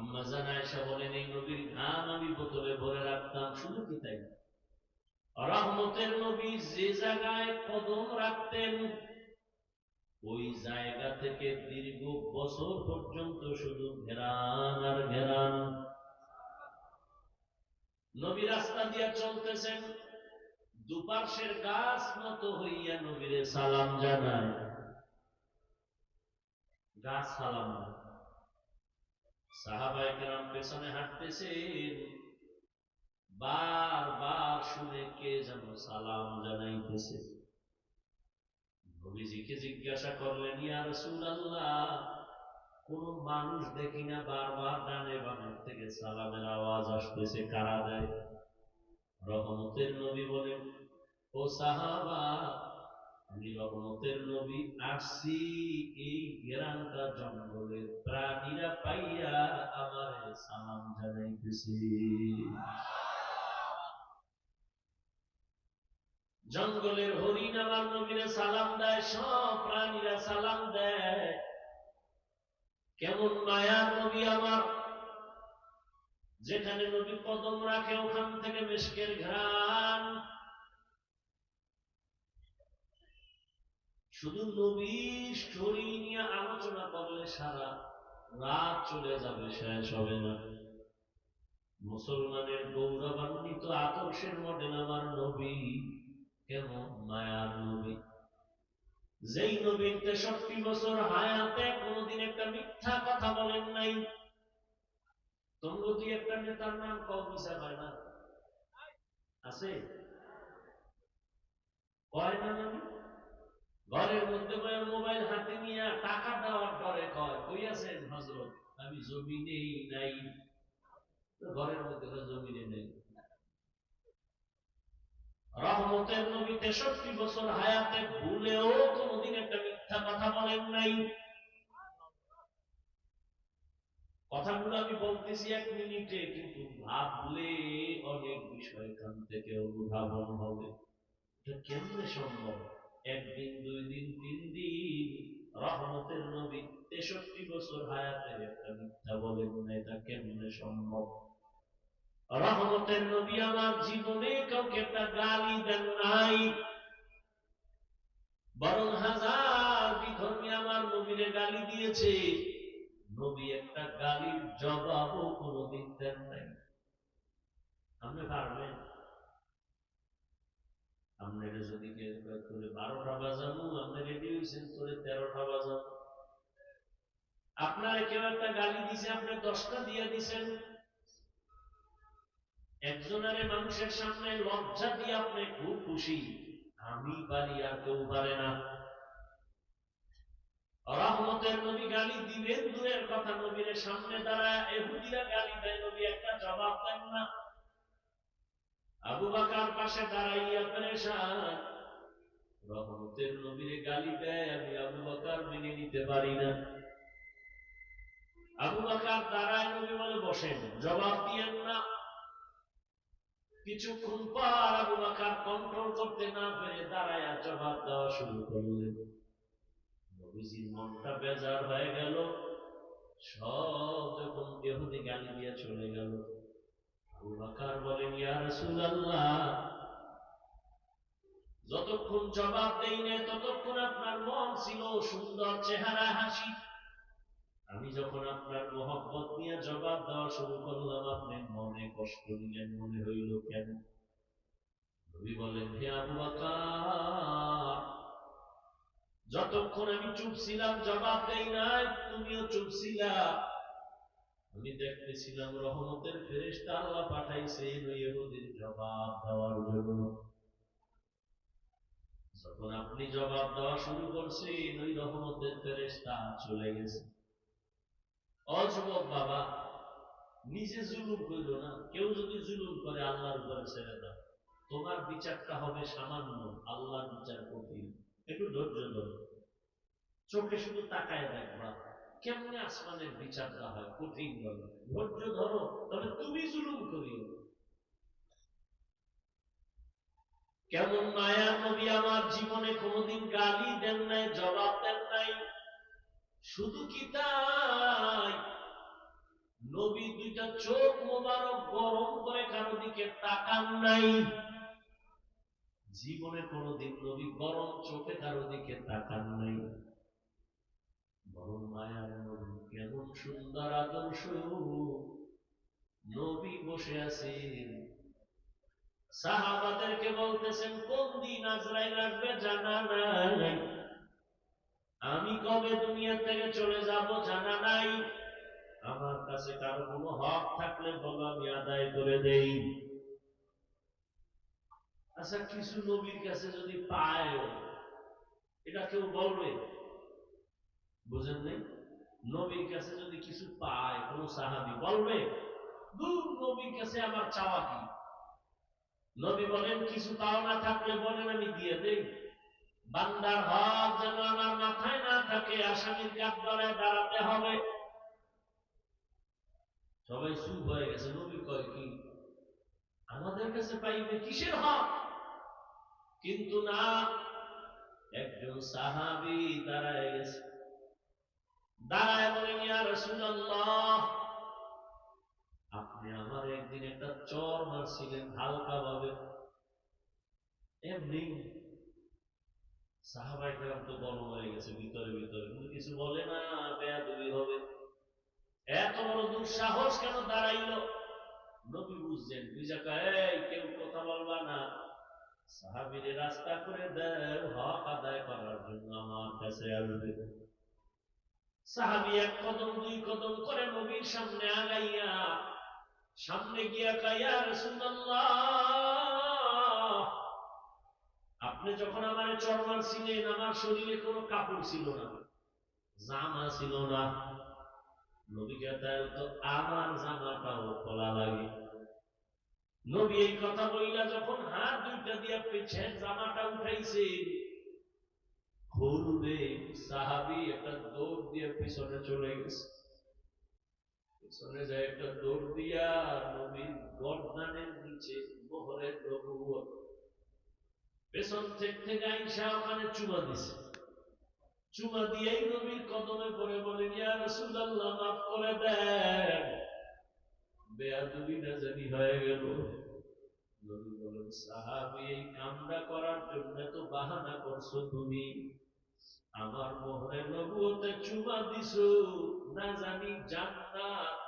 আম্মা জান আয়েশা বলেন এই নবীর ঘাম আমি বোতলে ভরে রাখতাম। শুধু কি তাই, রহমতের নবী যে জায়গায় কদম রাখতেন ওই জায়গা থেকে দীর্ঘ বছর পর্যন্ত শুধু ঘেরান আর ঘেরান। নবী রাস্তা দিয়ে চলতেছেন, দুপার্শ্বের গাছ মতো হইয়া নবীরে সালাম জানায়, গাছ সালাম। সাহাবায়ে কেরাম পেছনে হাঁটতেছেন, বারবার শুনে কে যেন সালাম জানাইতেছে। নবীজিকে জিজ্ঞাসা করলেন, ইয়া রাসূলুল্লাহ, কোন মানুষ দেখি না, বারবার ডানে বামের থেকে সালামের আওয়াজ আসতেছে, কারা দেয়? রহমতের নবী বলেন, ও সাহাবা, আমি রহমতের নবী আসছি এই ঘেরানটা জঙ্গলের প্রাণীরা পাইয়া আমারে সালাম জানাইতেছে। জঙ্গলের হরিণ আমার নবীরে সালাম দেয়, সব প্রাণীরা সালাম দেয়। কেমন মায়ার নবী আমার, যেখানে নবী কদম রাখে ওখান থেকে মিশকের ঘ্রাণ। শুধু নবীর শরীর নিয়ে আলোচনা করলে সারা রাত চলে যাবে, শেষ হবে না। মুসলমানের গৌরবান্বিত আদর্শের মডেল আমার নবী, কেমন মায়ার নবী, যেই নবীর 63 বছর হায়াতে কোনদিন একটা মিথ্যা কথা বলেন নাই। তোমরা যদি একটা নেতার নাম কও মিশা হয় না, আছে কয় না? নবী ঘরের মধ্যে মোবাইল হাতে নিয়ে টাকা দেওয়ার ডরে কয়, কই আছেন হযরত? আমি জমিনেই নাই। ঘরের মধ্যে জমিনে নেই। রহমতের নবী 63 বছর হায়াতে ভুলেও কোনদিন একটা মিথ্যা কথা বলেন নাই। কথাগুলো আমি বলতেছি 1 মিনিটে, কিন্তু ভাবলে অনেক বিষয় এখান থেকে অনুধাবন হবে। এটা কেমনে সম্ভব? একদিন, 2 দিন, 3 দিন রহমতের নবী 63 বছর হায়াতে একটা মিথ্যা বলেন না, এটা কেমনে সম্ভব? রহমতের নবী আমার জীবনে কাউকে একটা গালি দেন নাই, বরং হাজার বিধর্মী আমার নবীরে গালি দিয়েছে, নবী একটা গালির জবাবও কোনদিন দেন নাই। আপনি পারবেন? আপনারা যদি কেউ করে 12টা বাজাবো, আপনি রেডি হয়েছেন করে 13টা বাজাবো। আপনারা কেউ একটা গালি দিছে, আপনি 10টা দিয়ে দিছেন। একজনের মানুষের সামনে লজ্জা দিয়ে আপনি খুব খুশি, আমি পারি আর কেউ পারে না। রহমতের নবী গালি দিবেন দূরের কথা, নবীর সামনে দাঁড়ায় ইহুদিরা গালি দেয়, নবী একটা জবাব দেন না। আবু বকর পাশে দাঁড়াইয়া পেরেশান, রহমতের নবীরে গালি দেয়, আমি আবু বকর মেনে নিতে পারি না। আবু বকর দাঁড়ায়, নবী বলে বসেন, জবাব দিয়েন না। কিছুক্ষণ পর আবু বকর কন্ট্রোল করতে না পেরে দাঁড়ায় জবাব দেওয়া শুরু করলেন। নবীজির মনটা বেজার হয়ে গেল। সব যখন ইহুদি গালি দিয়ে চলে গেল, আবু বকর বলেন, ইয়া রাসূলুল্লাহ, যতক্ষণ জবাব দেই না ততক্ষণ আপনার মন ছিল সুন্দর, চেহারা হাসি। আমি যখন আপনার মহব্বত নিয়ে জবাব দেওয়া শুরু করলাম, আপনি মনে কষ্ট নিলেন, মনে হইল কেন? নবী বলেন, হে আবু বকর, যতক্ষণ আমি চুপ ছিলাম, জবাব দেই নাই, তুমিও চুপ ছিলা। আমি দেখতেছিলাম রহমতের ফেরেশতা আল্লাহ পাঠাইছে ইহুদির জবাব দেওয়ার জন্য। যখন আপনি জবাব দেওয়া শুরু করছেন, ওই রহমতের ফেরেশতা চলে গেছে। অযুবক বাবা, নিজে জুলুম কইল না। কেউ যদি জুলুম করে আল্লাহর উপরে ছেড়ে দাও, তোমার বিচারটা হবে সামান্য, আল্লাহর বিচার কঠিন। একটু ধৈর্য ধরো, চোখে শুধু তাকায় দেখবা কেমনে আসমানের বিচারটা হয়, কঠিন হবে। ধৈর্য ধরো, তবে তুমি জুলুম করিও। কেমন মায়ার নবী আমার, জীবনে কোনদিন গালি দেন নাই, জবাব দেন নাই। শুধু কি তাই, নবী চোখ মোবারক গরম করে কারো দিকে তাকান নাই। জীবনে কোনদিন নবী গরম চোখে কারো দিকে তাকান নাই। বড় মায়ার নবী, কেমন সুন্দর আদর্শ। নবী বসে আছেন, সাহাবাদেরকে বলতেছেন কোন দিন আজরাইল আসবে জানা নাই, আমি কবে দুনিয়া থেকে চলে যাব জানা নাই, আমার কাছে কারো কোনো হক থাকলে বলো আমি আদায় করে দেই। আচ্ছা, কিছু নবীর কাছে যদি পায়, এটা কেউ বলবে? বুঝেন নাই? নবীর কাছে যদি কিছু পায় কোন সাহাবী বলবে দূর, নবীর কাছে আমার চাওয়া কি? নবী বলেন কিছু পাওনা থাকলে বলেন আমি দিয়ে দেই। বান্দার হক যেন আমার মাথায় না থাকে, আসামির কাঠগড়ায় দাঁড়াতে হবে। সবাই চুপ হয়ে গেছে। নবী কয় কি আমাদের কাছে পাইবে কিসের হক? কিন্তু না, একজন সাহাবী দাঁড়ায় গেছে, দাঁড়ায় বলেন ইয়া রাসূলুল্লাহ, আপনি আমার একদিন একটা চর মারছিলেন হালকা ভাবে, এমনি। সাহাবায়ে কেরাম তো গরম হয়ে গেছে ভিতরে ভিতরে, কিন্তু কিছু বলে না, বেয়াদবি হবে। এত বড় দুঃসাহস কেন দাঁড়াইল? নবী বুঝছেন, বুঝা কয় এই কেউ কথা বলবা না, সাহাবীরে রাস্তা করে দেন, হক আদায় করার জন্য আমার কাছে আসবে। সাহাবী এক কদম দুই কদম করে নবীর সামনে আগাইয়া, সামনে গিয়া কয় ইয়া রাসূলুল্লাহ, আপনি যখন আমারে চর মারছিলেন আমার শরীরে কোনো কাপড় ছিল না, জামা ছিল না। নবীকে তাই তো আমার জামাটাও খোলা লাগে। নবী এই কথা বইলা যখন হাত দুইটা দিয়া পেছেন জামাটা উঠাইছে, খুলবে, সাহাবী একটা দৌড় দিয়ে পিছনে চলে গেছে। পিছনে যায় একটা দৌড় দিয়া নবীর গর্দানের নিচে মোহরের নবুয়ত পেছন থেকে আইসা ওখানে চুমা দিছে। চুমা দিয়েই নবীর কদমে পড়ে বলেন ইয়া রাসূলুল্লাহ, মাফ করে দেন, বেয়াদবি না জানি হয়ে গেল। নবী বলেন সাহাবী, এই কামটা করার জন্য তো বাহানা করছো তুমি, আমার মোহরে নবুয়তে চুমা দিছো, না জানি জান্নাত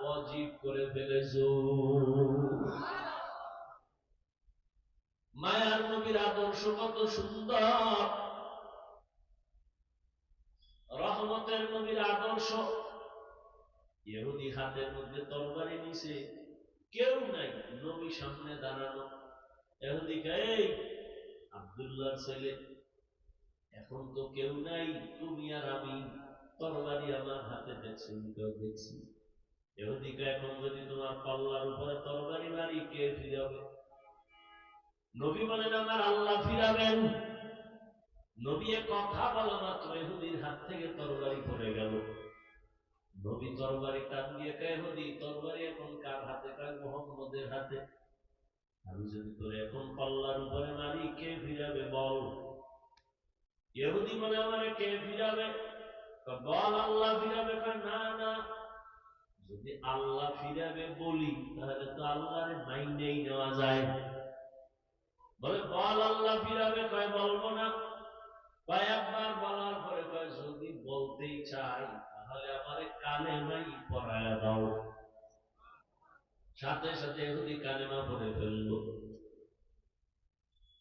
ওয়াজিব করে ফেলেছো। মায়ার নবীর আদর্শ কত সুন্দর, রহমতের নবীর আদর্শ। ইহুদি হাতের মধ্যে তরবারি নিছে, কেউ নাই, নবী সামনে দাঁড়ানো। ইহুদি কয় এই আব্দুল্লাহর ছেলে, এখন তো কেউ নাই, তুমি আর আমি, তরবারি আমার হাতে দেখছি, দেখছি। ইহুদি কয় এখন যদি তোমার পাল্লার উপরে তরবারি মারি কে ফিরাবে? নবী বলেন আমার আল্লাহ ফিরাবেন। নবী কথা বলা মাত্র ইহুদির হাত থেকে তরবারি পড়ে গেল। নবী তরবারি টান দিয়ে কয় ইহুদি, তরবারি এখন কার হাতে? কয় মুহাম্মদের হাতে। আমি যদি তোরে এখন পাল্লার উপরে মারি কে ফিরাবে বল? ইহুদি বলে আমারে কে ফিরাবে? বল আল্লাহ ফিরাবে। কয় না না, যদি আল্লাহ ফিরাবে বলি তাহলে তো আল্লাহরে মাইনেই নেওয়া যায়। বলে বল আল্লাহ ফিরাবে। কয় বলবো না। কয়েকবার বলার পরে কয় যদি বলতেই চাই তাহলে আমারে কালেমাই পড়ায়া দাও। সাথে সাথে ইহুদি কালেমা পড়ে ফেললো।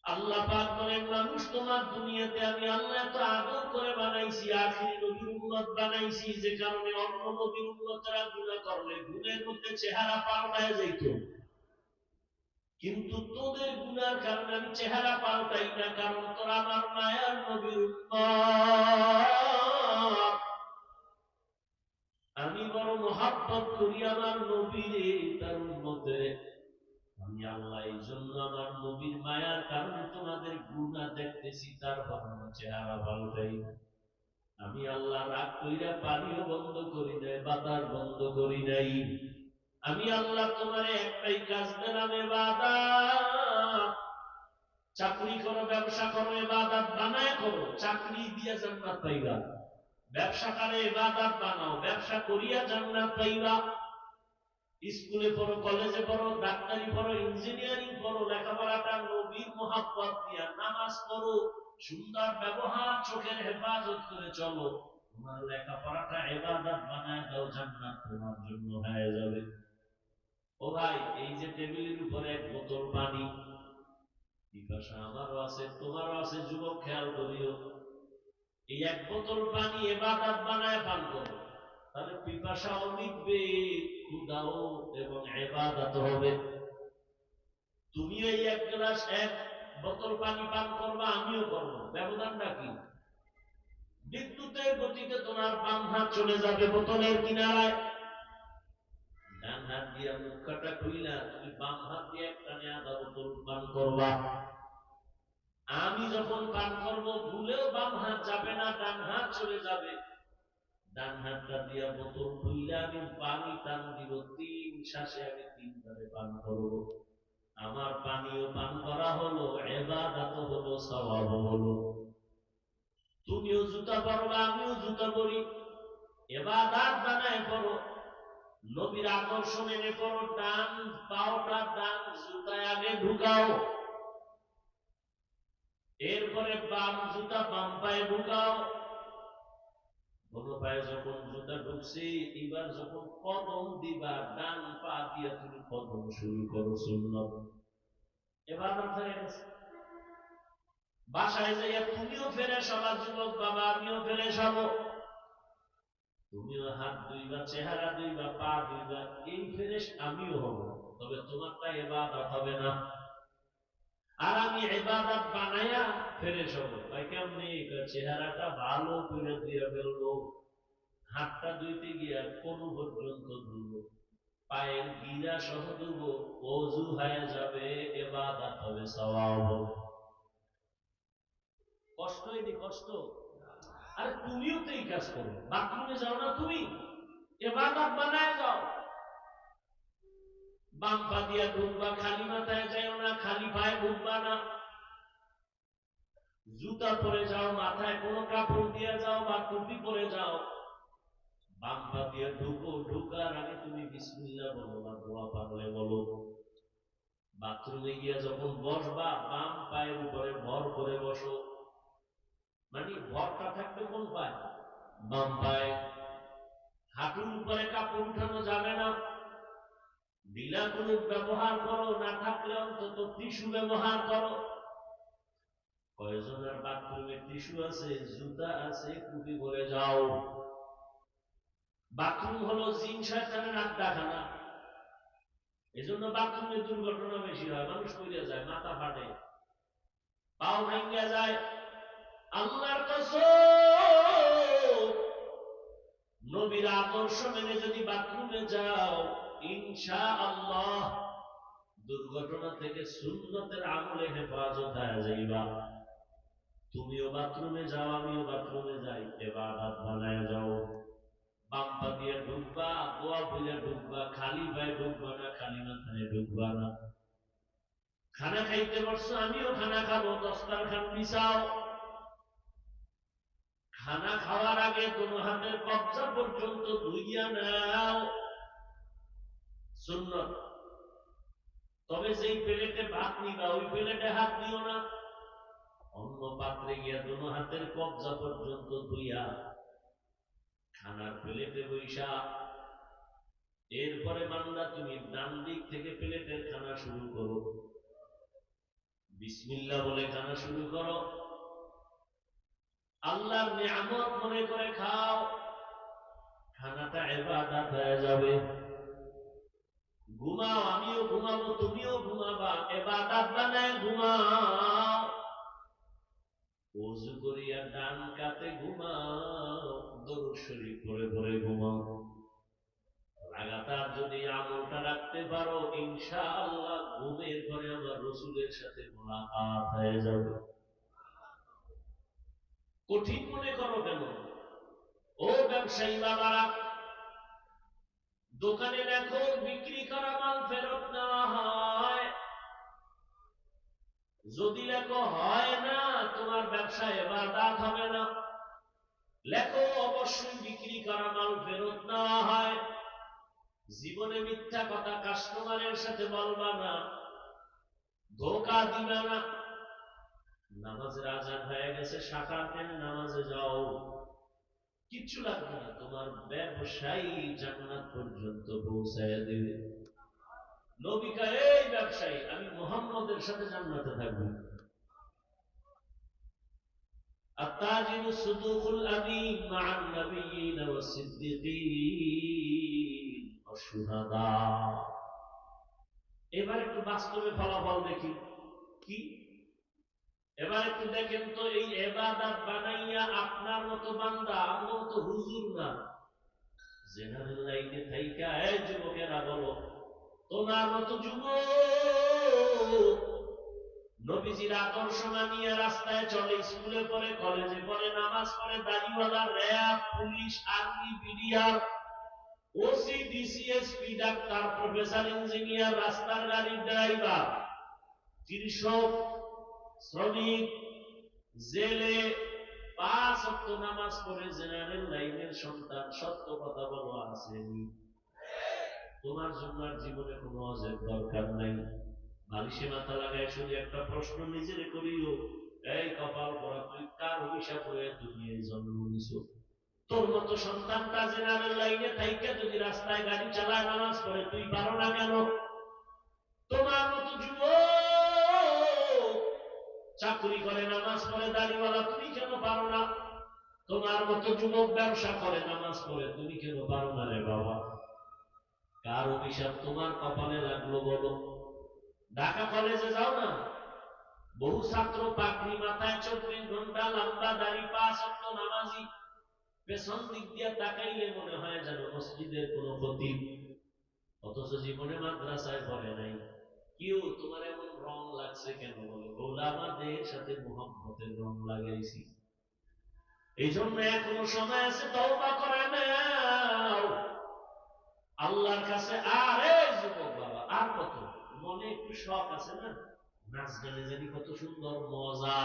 আল্লাহ পাক বলেন মানুষ তোমার দুনিয়াতে আমি আল্লাহ এত আদর করে বানাইছি, আখিরি নবীর উম্মত বানাইছি, যে কারণে অন্য নবীর উম্মতরা গুনাহ করলে গুণের মধ্যে চেহারা পাল্টায় যাইত। কিন্তু তোদের গুনার কারণে আমি চেহারা পাল্টাই না, কারণ তোরা আমার মায়ার নবীর উম্মত। আমি বড় মহাব্বত করি আমার নবীরে, তার উম্মতের। আমি আল্লাহ এই জন্য আমার নবীর মায়ার কারণে তোমাদের গুনাহ দেখতেছি, তারপর চেহারা পাল্টাই না। আমি আল্লাহ রাগ কইরা পানিও বন্ধ করি নাই, বাতাস বন্ধ করি নাই। আমি আল্লাহ তোমারে একটাই কাজ দিলাম, ইবাদত। চাকরি করো, ব্যবসা করো, ইবাদত বানায় করো, চাকরি দিয়া জান্নাত পাইবা। ব্যবসাটারে ইবাদত বানাও, ব্যবসা করিয়া জান্নাত পাইবা। স্কুলে পড়ো, কলেজে পড়ো, ডাক্তারি পড়ো, ইঞ্জিনিয়ারিং পড়ো, লেখাপড়াটা নবীর মোহাব্বত দিয়া, নামাজ পড়ো, সুন্দর ব্যবহার, চোখের হেফাজত করে চলো, তোমার লেখাপড়াটা ইবাদত বানায় দাও, জান্নাত তোমার জন্য হয়ে যাবে। ও ভাই, এই যে টেবিলের উপরে এক বোতল পানি, পিপাসা আমারও আছে, তোমারও আছে, যুবক খেয়াল করিও, এই এক বোতল পানি ইবাদত বানায় পান করো, তাহলে পিপাসাও মিটবে, ক্ষুধাও এবং ইবাদত হবে। তুমি এই এক গ্লাস এক বোতল পানি পান করবা, আমিও করব, ব্যবধানটা কি? বিদ্যুতের গতিতে তোমার বাম হাত চলে যাবে বোতলের কিনারায়, ডান হাত দিয়ে মুখটা খুইলা তুমি বাম হাত দিয়ে একটা আধা বোতল পান করবা। আমি যখন পান করব, ভুলেও বাম হাত যাবে না, ডান হাত চলে যাবে, ডান হাতটা দিয়া বোতল খুইলে আমি পানি টান দিব, 3 শ্বাসে আমি 3 বারে পান করব। আমার পানিও পান করা হলো, ইবাদত হলো, সওয়াব হলো। তুমিও জুতা পরবা, আমিও জুতা পরি, ইবাদত বানায় পড়ো, নবীর আদর্শ মেনে পড়ো, ডান পাওটা ডান জুতায় আগে ঢুকাও, এরপরে বাম জুতা বাম পায়ে ঢুকাও। কোনো পায়ে যখন জুতা ঢুকছে, এবার যখন কদম দিবা, ডান পা দিয়ে তুমি কদম শুরু করো, সুন্নত। এবার হয়ে গেছে। বাসায় যাইয়া তুমিও ফেরেশ হবা, যুবক বাবা, আমিও ফেরেশ হব, তুমিও হাত ধুইবা, চেহারা ধুইবা, পা ধুইবা, এই ফেরেশ আমিও হব, তবে তোমারটা ইবাদত হবে না। আর আমি ইবাদত বানায়া ফেরেশ হব। ভাই কেমনি? চেহারাটা ভালো করে দিয়ে ফেলবো, হাতটা ধুইতে গিয়া কোন পর্যন্ত ধুবো, পায়ের গিরা সহ ধুবো, ওযু হয়ে যাবে, ইবাদত হবে, সওয়াব হবে। কষ্ট হয়নি? কষ্ট? আর তুমিও তো এই কাজ করো, বাথরুমে যাও না তুমি, ইবাদত বানায় যাও, বাম পা দিয়া ঢুকবা, খালি মাথায় যাও না, খালি পায়ে ঢুকবা না, জুতা পরে যাও, মাথায় কোনো কাপড় দিয়ে যাও বা টুপি পরে যাও, বাম পা দিয়ে ঢুকো, ঢুকার আগে তুমি বিসমিল্লাহ বলো বা দোয়া পারলে বলো। বাথরুমে গিয়া যখন বসবা, বাম পায়ের উপরে ভর করে বসো, মানে ভরটা থাকবে কোন পায়ে? বাম পায়ে। হাঁটুর উপরে কাপড় উঠানো যাবে না, ঢিলা কুলুপ ব্যবহার করো, না থাকলে অন্তত টিস্যু ব্যবহার করো। কয়জনের বাথরুমে টিস্যু আছে, জুতা আছে, টুপি পরে যাও। বাথরুম হলো জিন শয়তানের আড্ডাখানা, এজন্য বাথরুমে দুর্ঘটনা বেশি হয়, মানুষ পড়ে যায়, মাথা ফাটে, পাও ভেঙে যায়। আল্লাহর কসম, নবীর আদর্শ মেনে যদি বাথরুমে যাও, ইনশাআল্লাহ দুর্ঘটনা থেকে সুন্নতের আমলে হেফাজত হয়ে যাইবা। তুমিও বাথরুমে যাও, আমিও বাথরুমে যাই, ইবাদত বানায় যাও। বাম পা দিয়ে ঢুকবা, দোয়া পড়ে ঢুকবা, খালি পায়ে ঢুকবা না, খালি মাথায় ঢুকবা না। খানা খাইতে বসছো, আমিও খানা খাবো, দস্তরখান বিছাও। খানা খাওয়ার আগে দোনো হাতের কবজা পর্যন্ত ধুইয়া নাও, সুন্নত। তবে যেই প্লেটে ভাত নিবা, ওই প্লেটে হাত দিও না, অন্য পাত্রে গিয়া দোনো হাতের কবজা পর্যন্ত ধুইয়া খানার প্লেটে বৈশা। এরপরে বান্দা তুমি ডান দিক থেকে প্লেটের খানা শুরু করো, বিসমিল্লাহ বলে খানা শুরু করো, আল্লাহর নিয়ামত মনে করে খাও, খানাটা ইবাদত হয়ে যাবে। ঘুমাও, আমিও ঘুমাবো, তুমিও ঘুমাবা, ইবাদত বানায় ঘুমাও। ওযু করিয়া ডান কাতে ঘুমাও, দরুদ শরীফ পড়ে পড়ে ঘুমাও। লাগাতার যদি আমলটা রাখতে পারো, ইনশাআল্লাহ ঘুমের পরে আমার রাসূলের সাথে মুলাকাত হয়ে যাবে। কঠিন মনে করো কেন? ও ব্যবসায়ী বাবারা, দোকানে লেখো বিক্রি করা মাল ফেরত নেওয়া হয়, যদি লেখো হয় না, তোমার ব্যবসা ইবাদত হবে না। লেখো অবশ্যই বিক্রি করা মাল ফেরত নেওয়া হয়, জীবনে মিথ্যা কথা কাস্টমারের সাথে বলবা না, ধোঁকা দিবা না। নামাজের আজান হয়ে গেছে, শাটার টেনে নামাজে যাও, কিচ্ছু লাগবে না, তোমার ব্যবসায়ী জান্নাত পর্যন্ত পৌঁছায় দেবে। নবী কয়, এই ব্যবসায়ী, আমি মুহাম্মদের সাথে জান্নাতে থাকবো। التاجر الصدوق الأمين مع النبيين والصديقين والشهداء। এবার একটু বাস্তবে ফলাফল দেখি কি। এবার একটু দেখেন তো, এই ইবাদত বানাইয়া আপনার মতো বান্দা, আমার মতো হুজুর না, জেনারেল লাইনে থাইকা, এই যুবকেরা বলো, তোমার মতো যুবক নবীজির আদর্শ মানিয়ে রাস্তায় চলে, স্কুলে পড়ে, কলেজে পড়ে, নামাজ পড়ে, দাড়িওয়ালা, RAB, police, army, BDR, OC, DC, SP, doctor, professor, engineer, রাস্তার গাড়ির ড্রাইভার, কৃষক, শ্রমিক, জেলে, 5 ওয়াক্ত নামাজ পড়ে জেনারেল লাইনের সন্তান, সত্য কথা বলো, আসেনি? তোমার জন্য আর জীবনে কোনো অজেব দরকার নাই। বালিশে মাথা লাগায় শুধু একটা প্রশ্ন নিজের করিও, এই কপাল পরা, তুই কার অভিশাপ হয়ে দুনিয়ায় জন্ম নিছ? তোর মতো সন্তানটা জেনারেল লাইনে থাইকা যদি রাস্তায় গাড়ি চালায়, নামাজ পড়ে, তুই পারো না কেন? তোমার মতো যুবক চাকরি করে, নামাজ পড়ে, দাড়িওয়ালা, তুমি কেন পারো না? তোমার মতো যুবক ব্যবসা করে, নামাজ পড়ে, তুমি কেন পারো না রে বাবা? কার অভিশাপ তোমার কপালে লাগলো বলো? ঢাকা কলেজে যাও না, বহু ছাত্র পাগড়ি মাথায়, 24 ঘন্টা লম্বা দাড়ি, 5 ওয়াক্ত নামাজি, পেছন দিক দিয়ে তাকাইলে মনে হয় যেন মসজিদের কোন খতিব, অথচ জীবনে মাদ্রাসায় পড়ে নাই। কেউ তোমার এমন রং লাগছে কেন? বলে, ওলামাদের সাথে মুহাম্মতের রং লাগাইছি। এই জন্য এখনো সময় আছে, তওবা করে নাও আল্লাহর কাছে। আর এই যুবক বাবা, আর কত? মনে একটু শখ আছে না, নাচ গানে জানি কত সুন্দর মজা,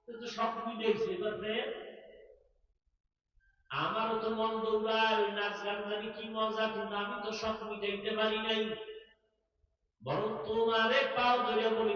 তো শখ মিটেছে। এবার আমারও তো মন দৌড়ায়, ওই নাচ গান জানি কি মজা, কিন্তু আমি তো শখ মিটাইতে পারি নাই। বরং তোমারে পাও ধরে বলি,